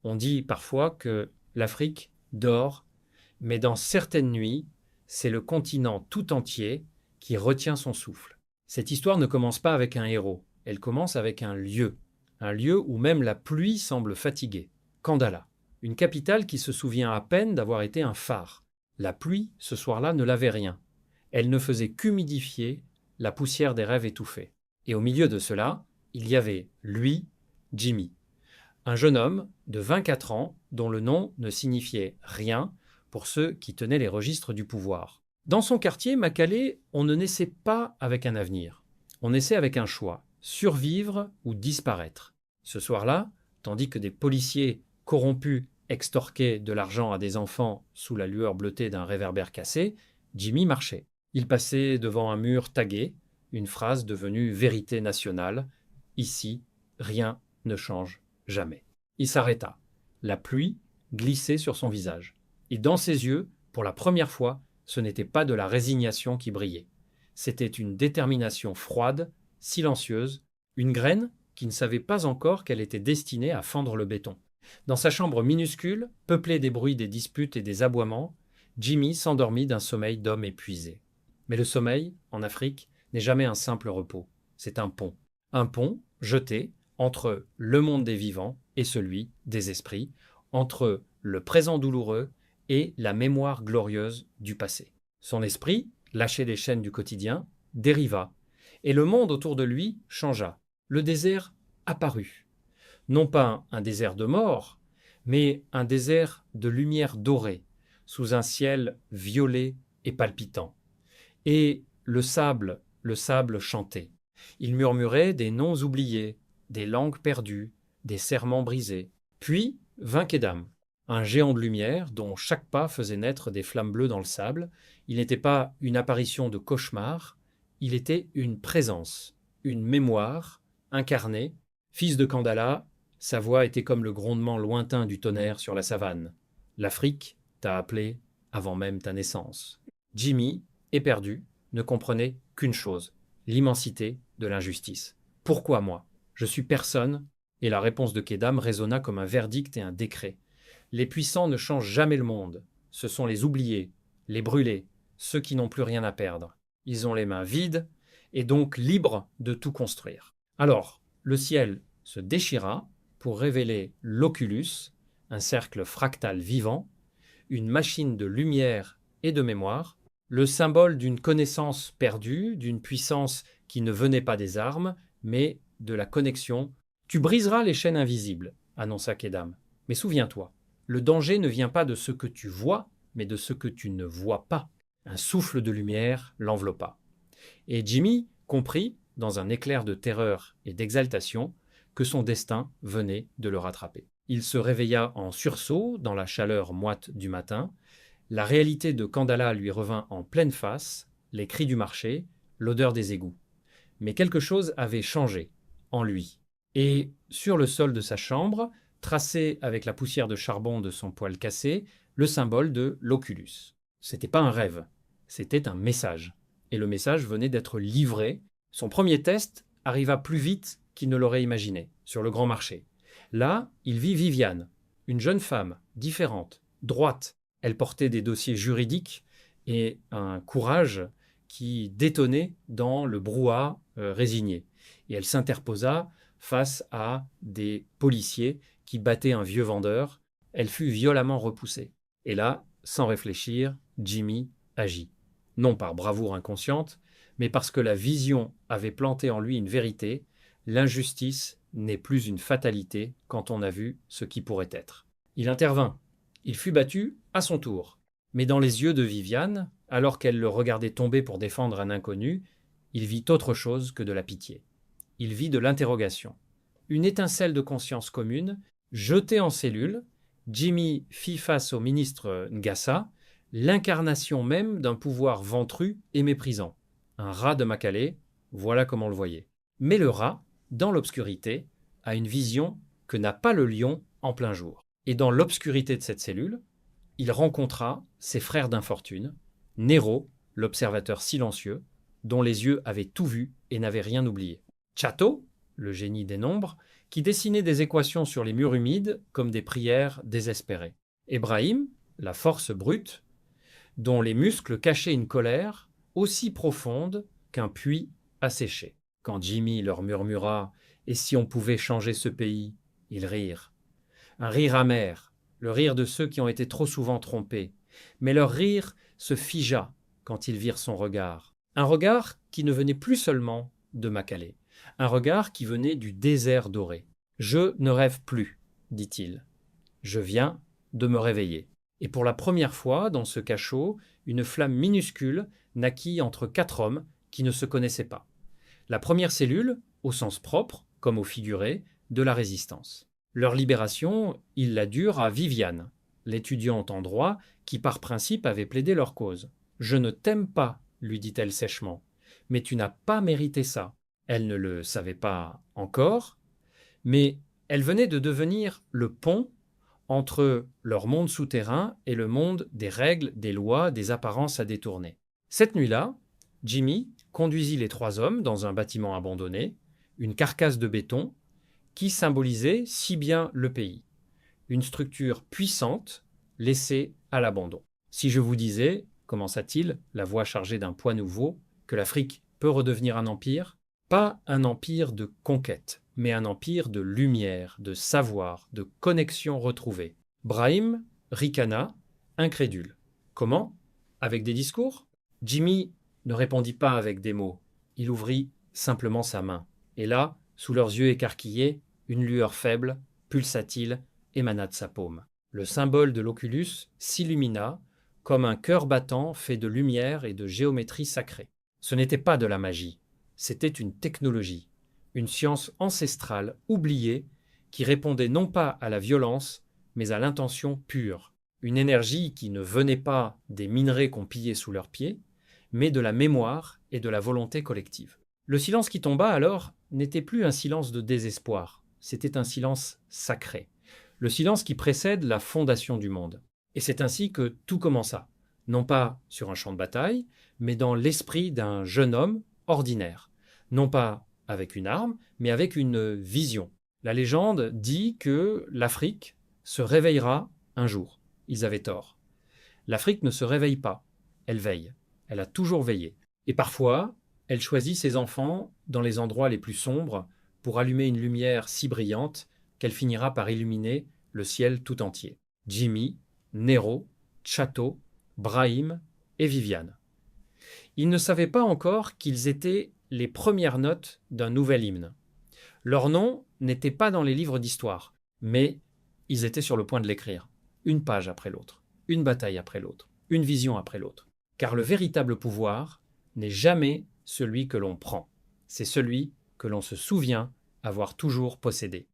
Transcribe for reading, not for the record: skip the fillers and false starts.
On dit parfois que l'Afrique dort, mais dans certaines nuits, c'est le continent tout entier qui retient son souffle. Cette histoire ne commence pas avec un héros, elle commence avec un lieu où même la pluie semble fatiguée. Kandala, une capitale qui se souvient à peine d'avoir été un phare. La pluie, ce soir-là, ne lavait rien. Elle ne faisait qu'humidifier la poussière des rêves étouffés. Et au milieu de cela, il y avait lui, Jimmy, un jeune homme de 24 ans dont le nom ne signifiait rien pour ceux qui tenaient les registres du pouvoir. Dans son quartier, Makale, on ne naissait pas avec un avenir. On naissait avec un choix, survivre ou disparaître. Ce soir-là, tandis que des policiers corrompus extorquaient de l'argent à des enfants sous la lueur bleutée d'un réverbère cassé, Jimmy marchait. Il passait devant un mur tagué, une phrase devenue vérité nationale. Ici, rien ne change jamais. Il s'arrêta. La pluie glissait sur son visage. Et dans ses yeux, pour la première fois, ce n'était pas de la résignation qui brillait. C'était une détermination froide, silencieuse, une graine qui ne savait pas encore qu'elle était destinée à fendre le béton. Dans sa chambre minuscule, peuplée des bruits des disputes et des aboiements, Jimmy s'endormit d'un sommeil d'homme épuisé. Mais le sommeil, en Afrique, n'est jamais un simple repos. C'est un pont. Un pont jeté entre le monde des vivants et celui des esprits, entre le présent douloureux et la mémoire glorieuse du passé. Son esprit, lâché des chaînes du quotidien, dériva, et le monde autour de lui changea. Le désert apparut. Non pas un désert de mort, mais un désert de lumière dorée, sous un ciel violet et palpitant. Et le sable chantait. Il murmurait des noms oubliés, des langues perdues, des serments brisés. Puis vint Kedam, un géant de lumière dont chaque pas faisait naître des flammes bleues dans le sable. Il n'était pas une apparition de cauchemar, il était une présence, une mémoire, incarnée. Fils de Kandala, sa voix était comme le grondement lointain du tonnerre sur la savane. L'Afrique t'a appelé avant même ta naissance. Jimmy, éperdu, ne comprenait qu'une chose, l'immensité de l'injustice. Pourquoi moi? Je suis personne. Et la réponse de Kedam résonna comme un verdict et un décret. Les puissants ne changent jamais le monde. Ce sont les oubliés, les brûlés, ceux qui n'ont plus rien à perdre. Ils ont les mains vides et donc libres de tout construire. Alors, le ciel se déchira pour révéler l'oculus, un cercle fractal vivant, une machine de lumière et de mémoire, le symbole d'une connaissance perdue, d'une puissance qui ne venait pas des armes, mais de la connexion. Tu briseras les chaînes invisibles, annonça Kedam. Mais souviens-toi, le danger ne vient pas de ce que tu vois, mais de ce que tu ne vois pas. Un souffle de lumière l'enveloppa. Et Jimmy comprit, dans un éclair de terreur et d'exaltation, que son destin venait de le rattraper. Il se réveilla en sursaut dans la chaleur moite du matin. La réalité de Kandala lui revint en pleine face, les cris du marché, l'odeur des égouts. Mais quelque chose avait changé en lui. Et sur le sol de sa chambre, tracé avec la poussière de charbon de son poêle cassé, le symbole de l'oculus. C'était pas un rêve, c'était un message. Et le message venait d'être livré. Son premier test arriva plus vite qu'il ne l'aurait imaginé, sur le grand marché. Là, il vit Viviane, une jeune femme, différente, droite. Elle portait des dossiers juridiques et un courage qui détonnait dans le brouhaha résigné. Et elle s'interposa face à des policiers qui battaient un vieux vendeur. Elle fut violemment repoussée. Et là, sans réfléchir, Jimmy agit. Non par bravoure inconsciente, mais parce que la vision avait planté en lui une vérité, l'injustice n'est plus une fatalité quand on a vu ce qui pourrait être. Il intervint. Il fut battu à son tour. Mais dans les yeux de Viviane, alors qu'elle le regardait tomber pour défendre un inconnu, il vit autre chose que de la pitié. Il vit de l'interrogation. Une étincelle de conscience commune, jetée en cellule, Jimmy fit face au ministre Ngassa, l'incarnation même d'un pouvoir ventru et méprisant. Un rat de Makale, voilà comment on le voyait. Mais le rat, dans l'obscurité, a une vision que n'a pas le lion en plein jour. Et dans l'obscurité de cette cellule, il rencontra ses frères d'infortune, Nero, l'observateur silencieux, dont les yeux avaient tout vu et n'avaient rien oublié. Chato, le génie des nombres, qui dessinaient des équations sur les murs humides comme des prières désespérées. Et Brahim, la force brute, dont les muscles cachaient une colère aussi profonde qu'un puits asséché. Quand Jimmy leur murmura « Et si on pouvait changer ce pays ?» ils rirent. Un rire amer, le rire de ceux qui ont été trop souvent trompés. Mais leur rire se figea quand ils virent son regard. Un regard qui ne venait plus seulement de Makalé, un regard qui venait du désert doré. « Je ne rêve plus, dit-il. Je viens de me réveiller. » Et pour la première fois, dans ce cachot, une flamme minuscule naquit entre 4 hommes qui ne se connaissaient pas. La première cellule, au sens propre, comme au figuré, de la résistance. Leur libération, ils la durent à Viviane, l'étudiante en droit qui par principe avait plaidé leur cause. « Je ne t'aime pas, lui dit-elle sèchement, mais tu n'as pas mérité ça. » Elle ne le savait pas encore, mais elle venait de devenir le pont entre leur monde souterrain et le monde des règles, des lois, des apparences à détourner. Cette nuit-là, Jimmy conduisit les 3 hommes dans un bâtiment abandonné, une carcasse de béton, qui symbolisait si bien le pays. Une structure puissante, laissée à l'abandon. Si je vous disais, commença-t-il, la voix chargée d'un poids nouveau, que l'Afrique peut redevenir un empire, pas un empire de conquête, mais un empire de lumière, de savoir, de connexion retrouvée. Brahim ricana, incrédule. Comment? Avec des discours? Jimmy ne répondit pas avec des mots. Il ouvrit simplement sa main. Et là, sous leurs yeux écarquillés, une lueur faible, pulsatile, émana de sa paume. Le symbole de l'oculus s'illumina comme un cœur battant fait de lumière et de géométrie sacrée. Ce n'était pas de la magie, c'était une technologie, une science ancestrale oubliée qui répondait non pas à la violence, mais à l'intention pure. Une énergie qui ne venait pas des minerais qu'on pillait sous leurs pieds, mais de la mémoire et de la volonté collective. Le silence qui tomba alors n'était plus un silence de désespoir, c'était un silence sacré. Le silence qui précède la fondation du monde. Et c'est ainsi que tout commença, non pas sur un champ de bataille, mais dans l'esprit d'un jeune homme ordinaire, non pas avec une arme, mais avec une vision. La légende dit que l'Afrique se réveillera un jour. Ils avaient tort. L'Afrique ne se réveille pas, elle veille. Elle a toujours veillé. Et parfois, elle choisit ses enfants dans les endroits les plus sombres pour allumer une lumière si brillante qu'elle finira par illuminer le ciel tout entier. Jimmy, Nero, Chateau, Brahim et Viviane. Ils ne savaient pas encore qu'ils étaient les premières notes d'un nouvel hymne. Leurs noms n'étaient pas dans les livres d'histoire, mais ils étaient sur le point de l'écrire, une page après l'autre, une bataille après l'autre, une vision après l'autre. Car le véritable pouvoir n'est jamais celui que l'on prend, c'est celui que l'on se souvient avoir toujours possédé.